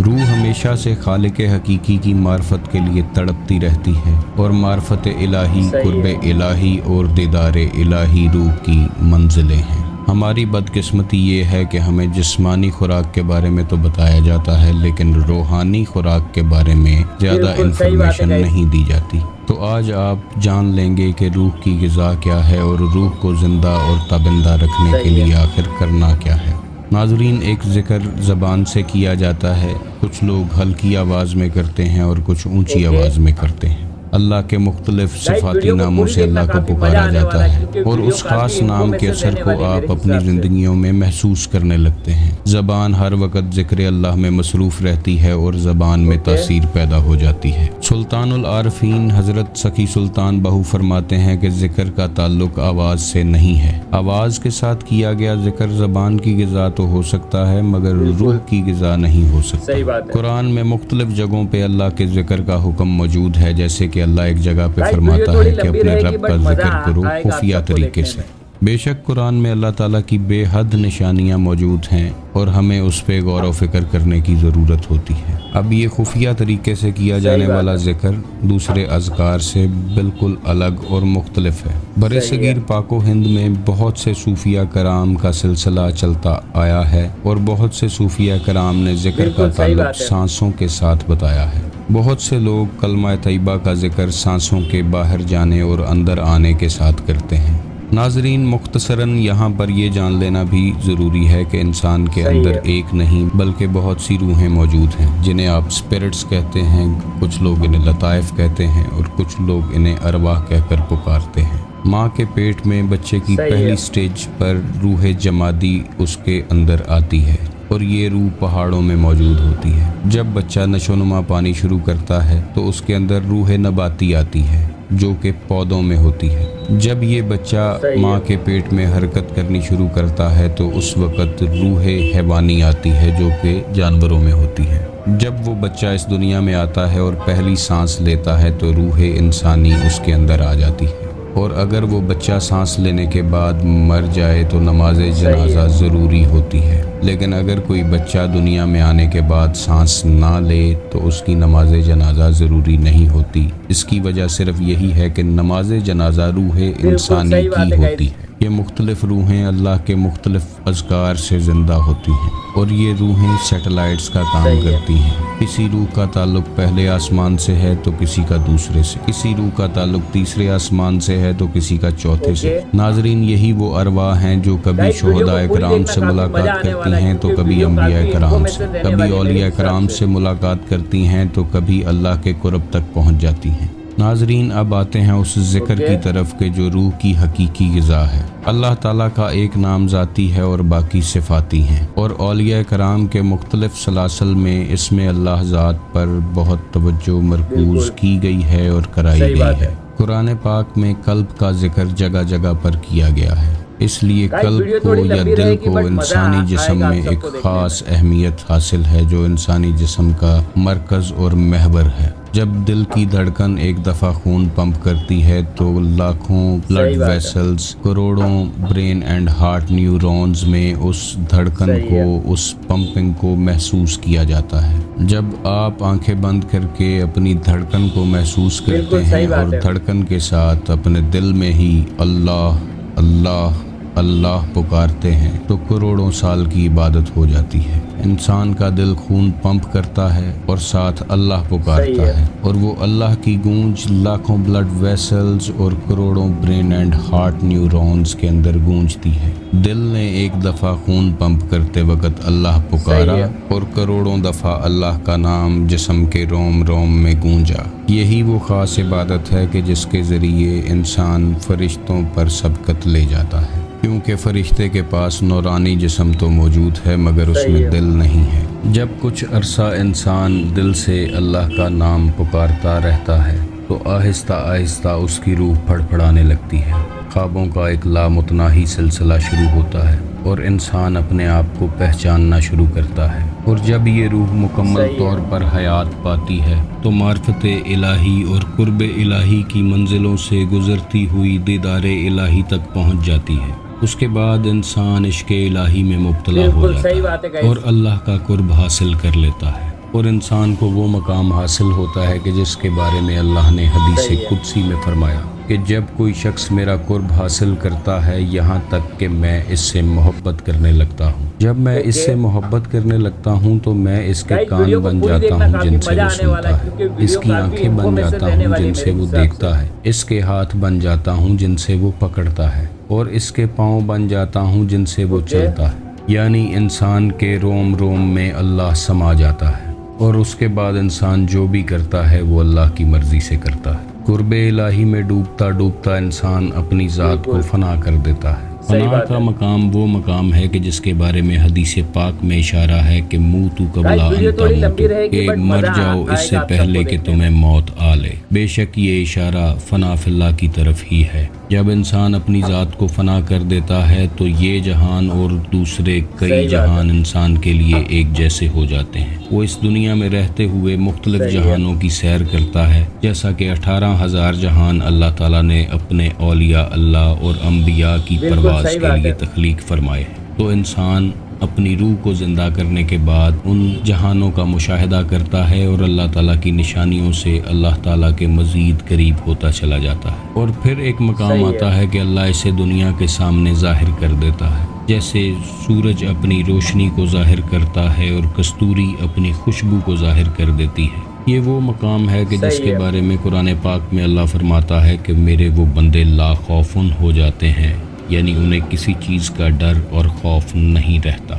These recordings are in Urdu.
روح ہمیشہ سے خالق حقیقی کی معرفت کے لیے تڑپتی رہتی ہے، اور معرفت الہی، قرب الہی اور دیدار الہی روح کی منزلیں ہیں۔ ہماری بدقسمتی یہ ہے کہ ہمیں جسمانی خوراک کے بارے میں تو بتایا جاتا ہے، لیکن روحانی خوراک کے بارے میں زیادہ انفارمیشن نہیں دی جاتی۔ تو آج آپ جان لیں گے کہ روح کی غذا کیا ہے اور روح کو زندہ اور تابندہ رکھنے کے لیے آخر کرنا کیا ہے۔ ناظرین، ایک ذکر زبان سے کیا جاتا ہے، کچھ لوگ ہلکی آواز میں کرتے ہیں اور کچھ اونچی آواز میں کرتے ہیں۔ اللہ کے مختلف صفاتی ناموں سے اللہ کو پکارا جاتا ہے، اور اس خاص نام کے اثر کو آپ اپنی زندگیوں میں محسوس کرنے لگتے ہیں۔ زبان ہر وقت ذکر اللہ میں مصروف رہتی ہے اور زبان میں تاثیر پیدا ہو جاتی ہے۔ سلطان العارفین حضرت سخی سلطان بہو فرماتے ہیں کہ ذکر کا تعلق آواز سے نہیں ہے۔ آواز کے ساتھ کیا گیا ذکر زبان کی غذا تو ہو سکتا ہے، مگر روح کی غذا نہیں ہو سکتا۔ قرآن میں مختلف جگہوں پہ اللہ کے ذکر کا حکم موجود ہے، جیسے کہ اللہ ایک جگہ پہ فرماتا ہے کہ اپنے رب کا ذکر کرو خفیہ طریقے سے۔ بے شک قرآن میں اللہ تعالیٰ کی بے حد نشانیاں موجود ہیں، اور ہمیں اس پہ غور و فکر کرنے کی ضرورت ہوتی ہے۔ اب یہ خفیہ طریقے سے کیا جانے والا ذکر دوسرے اذکار سے بالکل الگ اور مختلف ہے۔ برصغیر پاک و ہند میں بہت سے صوفیہ کرام کا سلسلہ چلتا آیا ہے، اور بہت سے صوفیہ کرام نے ذکر کا تعلق سانسوں کے ساتھ بتایا ہے۔ بہت سے لوگ کلمہ طیبہ کا ذکر سانسوں کے باہر جانے اور اندر آنے کے ساتھ کرتے ہیں۔ ناظرین، مختصراً یہاں پر یہ جان لینا بھی ضروری ہے کہ انسان کے اندر ایک نہیں بلکہ بہت سی روحیں موجود ہیں، جنہیں آپ اسپرٹس کہتے ہیں، کچھ لوگ انہیں لطائف کہتے ہیں، اور کچھ لوگ انہیں ارواح کہہ کر پکارتے ہیں۔ ماں کے پیٹ میں بچے کی پہلی سٹیج پر روح جمادی اس کے اندر آتی ہے، اور یہ روح پہاڑوں میں موجود ہوتی ہے۔ جب بچہ نشو نما پانی شروع کرتا ہے تو اس کے اندر روح نباتی آتی ہے، جو کہ پودوں میں ہوتی ہے۔ جب یہ بچہ ماں کے پیٹ میں حرکت کرنی شروع کرتا ہے تو اس وقت روح حیوانی آتی ہے، جو کہ جانوروں میں ہوتی ہے۔ جب وہ بچہ اس دنیا میں آتا ہے اور پہلی سانس لیتا ہے تو روح انسانی اس کے اندر آ جاتی ہے، اور اگر وہ بچہ سانس لینے کے بعد مر جائے تو نماز جنازہ ضروری ہوتی ہے۔ لیکن اگر کوئی بچہ دنیا میں آنے کے بعد سانس نہ لے تو اس کی نماز جنازہ ضروری نہیں ہوتی۔ اس کی وجہ صرف یہی ہے کہ نماز جنازہ روح انسانی کی ہوتی ہے۔ یہ مختلف روحیں اللہ کے مختلف اذکار سے زندہ ہوتی ہیں، اور یہ روحیں سیٹلائٹس کا کام کرتی ہیں۔ کسی روح کا تعلق پہلے آسمان سے ہے تو کسی کا دوسرے سے، کسی روح کا تعلق تیسرے آسمان سے ہے تو کسی کا چوتھے سے۔ ناظرین، یہی وہ ارواح ہیں جو کبھی شہداء کرام سے ملاقات کرتی ہیں تو کبھی انبیاء کرام سے، کبھی اولیاء کرام سے ملاقات کرتی ہیں تو کبھی اللہ کے قرب تک پہنچ جاتی ہیں۔ ناظرین، اب آتے ہیں اس ذکر کی طرف کہ جو روح کی حقیقی غذا ہے۔ اللہ تعالیٰ کا ایک نام ذاتی ہے اور باقی صفاتی ہیں، اور اولیاء کرام کے مختلف سلاسل میں اس میں اللہ ذات پر بہت توجہ مرکوز کی گئی ہے اور کرائی گئی ہے۔ قرآن پاک میں قلب کا ذکر جگہ جگہ پر کیا گیا ہے، اس لیے قلب کو یا دل کو انسانی جسم میں ایک خاص اہمیت حاصل ہے، جو انسانی جسم کا مرکز اور محور ہے۔ جب دل کی دھڑکن ایک دفعہ خون پمپ کرتی ہے تو لاکھوں بلڈ ویسلز، کروڑوں برین اینڈ ہارٹ نیورونز میں اس دھڑکن کو، اس پمپنگ کو محسوس کیا جاتا ہے۔ جب آپ آنکھیں بند کر کے اپنی دھڑکن کو محسوس کرتے ہیں اور دھڑکن کے ساتھ اپنے دل میں ہی اللہ اللہ اللہ پکارتے ہیں تو کروڑوں سال کی عبادت ہو جاتی ہے۔ انسان کا دل خون پمپ کرتا ہے اور ساتھ اللہ پکارتا ہے، اور وہ اللہ کی گونج لاکھوں بلڈ ویسلز اور کروڑوں برین اینڈ ہارٹ نیورونز کے اندر گونجتی ہے۔ دل نے ایک دفعہ خون پمپ کرتے وقت اللہ پکارا اور کروڑوں دفعہ اللہ کا نام جسم کے روم روم میں گونجا۔ یہی وہ خاص عبادت ہے کہ جس کے ذریعے انسان فرشتوں پر سبقت لے جاتا ہے، کیونکہ فرشتے کے پاس نورانی جسم تو موجود ہے مگر اس میں دل نہیں ہے۔ جب کچھ عرصہ انسان دل سے اللہ کا نام پکارتا رہتا ہے تو آہستہ آہستہ اس کی روح پھڑپھڑانے لگتی ہے، خوابوں کا ایک لامتناہی سلسلہ شروع ہوتا ہے اور انسان اپنے آپ کو پہچاننا شروع کرتا ہے، اور جب یہ روح مکمل طور پر حیات پاتی ہے تو معرفت الہی اور قرب الہی کی منزلوں سے گزرتی ہوئی دیدار الہی تک پہنچ جاتی ہے۔ اس کے بعد انسان عشق الہی میں مبتلا ہو جاتا ہے اور اللہ کا قرب حاصل کر لیتا ہے۔ اور انسان کو وہ مقام حاصل ہوتا ہے کہ جس کے بارے میں اللہ نے حدیث قدسی میں فرمایا کہ جب کوئی شخص میرا قرب حاصل کرتا ہے یہاں تک کہ میں اس سے محبت کرنے لگتا ہوں، جب میں اس سے محبت کرنے لگتا ہوں تو میں اس کے کان بن جاتا ہوں جن سے وہ سنتا ہے، اس کی آنکھیں بن جاتا ہوں جن سے وہ دیکھتا ہے، اس کے ہاتھ بن جاتا ہوں جن سے وہ پکڑتا ہے، اور اس کے پاؤں بن جاتا ہوں جن سے وہ چلتا ہے۔ یعنی انسان کے روم روم میں اللہ سما جاتا ہے، اور اس کے بعد انسان جو بھی کرتا ہے وہ اللہ کی مرضی سے کرتا ہے۔ قرب الہی میں ڈوبتا ڈوبتا انسان اپنی ذات کو فنا کر دیتا ہے۔ فنا کا مقام وہ مقام ہے کہ جس کے بارے میں حدیث پاک میں اشارہ ہے کہ موتو قبل ان تموتو، کہ مر جاؤ اس سے پہلے کہ تمہیں موت آ لے۔ بے شک یہ اشارہ فنا فی اللہ کی طرف ہی ہے۔ جب انسان اپنی ذات کو فنا کر دیتا ہے تو یہ جہان اور دوسرے کئی جہان انسان کے لیے ایک جیسے ہو جاتے ہیں۔ وہ اس دنیا میں رہتے ہوئے مختلف جہانوں کی سیر کرتا ہے، جیسا کہ 18,000 جہان اللہ تعالیٰ نے اپنے اولیاء اللہ اور انبیاء کی پرواز کے لیے تخلیق فرمائے ہیں۔ تو انسان اپنی روح کو زندہ کرنے کے بعد ان جہانوں کا مشاہدہ کرتا ہے اور اللہ تعالیٰ کی نشانیوں سے اللہ تعالیٰ کے مزید قریب ہوتا چلا جاتا ہے، اور پھر ایک مقام آتا ہے کہ اللہ اسے دنیا کے سامنے ظاہر کر دیتا ہے، جیسے سورج اپنی روشنی کو ظاہر کرتا ہے اور کستوری اپنی خوشبو کو ظاہر کر دیتی ہے۔ یہ وہ مقام ہے کہ جس کے بارے میں قرآن پاک میں اللہ فرماتا ہے کہ میرے وہ بندے لا خوفن ہو جاتے ہیں، یعنی انہیں کسی چیز کا ڈر اور خوف نہیں رہتا،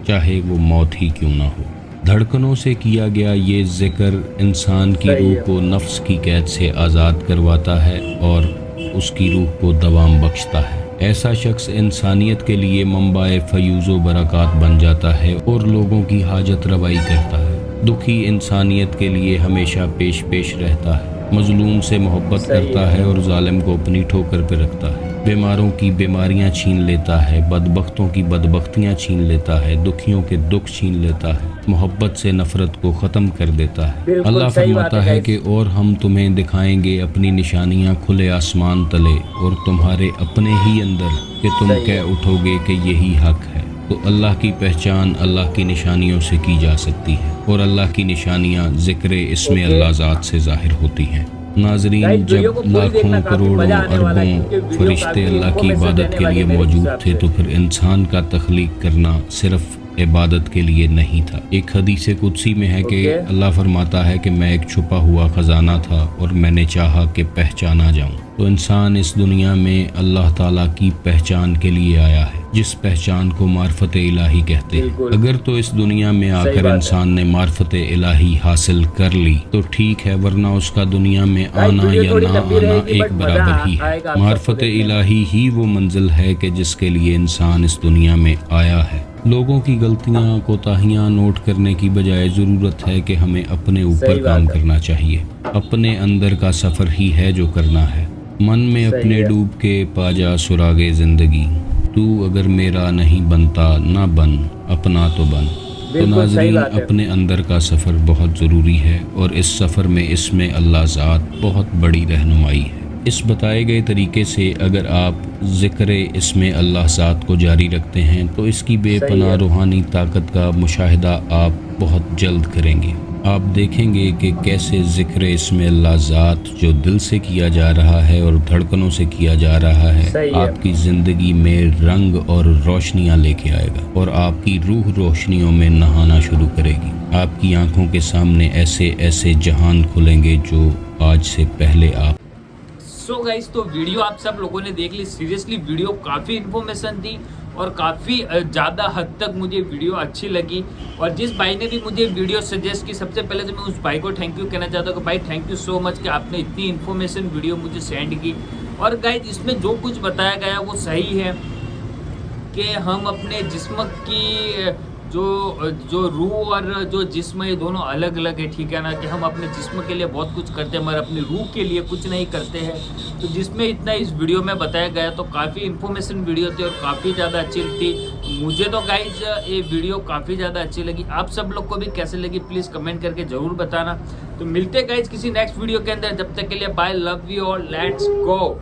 چاہے وہ موت ہی کیوں نہ ہو۔ دھڑکنوں سے کیا گیا یہ ذکر انسان کی روح کو نفس کی قید سے آزاد کرواتا ہے اور اس کی روح کو دوام بخشتا ہے۔ ایسا شخص انسانیت کے لیے منبع فیوز و برکات بن جاتا ہے اور لوگوں کی حاجت روائی کرتا ہے۔ دکھی انسانیت کے لیے ہمیشہ پیش رہتا ہے، مظلوم سے محبت کرتا ہے اور ظالم کو اپنی ٹھوکر پہ رکھتا ہے، بیماروں کی بیماریاں چھین لیتا ہے، بدبختوں کی بدبختیاں چھین لیتا ہے، دکھیوں کے دکھ چھین لیتا ہے، محبت سے نفرت کو ختم کر دیتا ہے۔ اللہ فرماتا ہے کہ اور ہم تمہیں دکھائیں گے اپنی نشانیاں کھلے آسمان تلے اور تمہارے اپنے ہی اندر کہ تم کہہ اٹھو گے کہ یہی حق ہے۔ تو اللہ کی پہچان اللہ کی نشانیوں سے کی جا سکتی ہے، اور اللہ کی نشانیاں ذکر اسم اللہ ذات سے ظاہر ہوتی ہیں۔ ناظرین، جب لاکھوں کروڑوں اربوں فرشتے اللہ کی عبادت کے لیے موجود تھے تو پھر انسان کا تخلیق کرنا صرف عبادت کے لیے نہیں تھا۔ ایک حدیث قدسی میں ہے کہ اللہ فرماتا ہے کہ میں ایک چھپا ہوا خزانہ تھا اور میں نے چاہا کہ پہچانا جاؤں۔ تو انسان اس دنیا میں اللہ تعالیٰ کی پہچان کے لیے آیا ہے، جس پہچان کو معرفت الہی کہتے ہیں۔ اگر تو اس دنیا میں آ کر انسان نے معرفت الہی حاصل کر لی تو ٹھیک ہے، ورنہ اس کا دنیا میں آنا یا نہ آنا ایک برابر ہی ہے۔ معرفت الہی ہی وہ منزل ہے کہ جس کے لیے انسان اس دنیا میں آیا ہے۔ لوگوں کی غلطیاں کوتاہیاں نوٹ کرنے کی بجائے ضرورت ہے کہ ہمیں اپنے اوپر کام کرنا چاہیے۔ اپنے اندر کا سفر ہی ہے جو کرنا ہے۔ من میں اپنے ڈوب کے پا جا سراغے زندگی، تو اگر میرا نہیں بنتا نہ بن، اپنا تو بن۔ تو ناظرین، اپنے اندر کا سفر بہت ضروری ہے، اور اس سفر میں اسم اللہ ذات بہت بڑی رہنمائی ہے۔ اس بتائے گئے طریقے سے اگر آپ ذکر اسم اللہ ذات کو جاری رکھتے ہیں تو اس کی بے پناہ روحانی طاقت کا مشاہدہ آپ بہت جلد کریں گے۔ آپ دیکھیں گے کہ کیسے ذکر اسم اللہ ذات جو دل سے کیا جا رہا ہے اور دھڑکنوں سے کیا جا رہا ہے آپ کی زندگی میں رنگ اور روشنیاں لے کے آئے گا، اور آپ کی روح روشنیوں میں نہانا شروع کرے گی۔ آپ کی آنکھوں کے سامنے ایسے ایسے جہان کھلیں گے جو آج سے پہلے آپ سو گائز، تو ویڈیو آپ سب لوگوں نے دیکھ لی۔ سیریسلی ویڈیو کافی انفارمیشن تھی اور کافی زیادہ حد تک مجھے ویڈیو اچھی لگی، اور جس بھائی نے بھی مجھے ویڈیو سجیسٹ کی سب سے پہلے تو میں اس بھائی کو تھینک یو کہنا چاہتا ہوں کہ بھائی تھینک یو سو مچ کہ آپ نے اتنی انفارمیشن ویڈیو مجھے سینڈ کی۔ اور گائز، اس میں جو کچھ بتایا گیا وہ صحیح ہے کہ ہم اپنے جسم کی جو روح اور جو جسم یہ دونوں الگ الگ ہے، ٹھیک ہے نا، کہ ہم اپنے جسم کے لیے بہت کچھ کرتے ہیں مگر اپنی روح کے لیے کچھ نہیں کرتے ہیں۔ تو جس میں اتنا اس ویڈیو میں بتایا گیا تو کافی انفارمیشن ویڈیو تھی اور کافی زیادہ اچھی تھی مجھے تو گائز۔ یہ ویڈیو کافی زیادہ اچھی لگی، آپ سب لوگ کو بھی کیسے لگی پلیز کمنٹ کر کے ضرور بتانا۔ تو ملتے گائز کسی نیکسٹ ویڈیو کے اندر، جب تک کے لیے bye, love you all, let's go.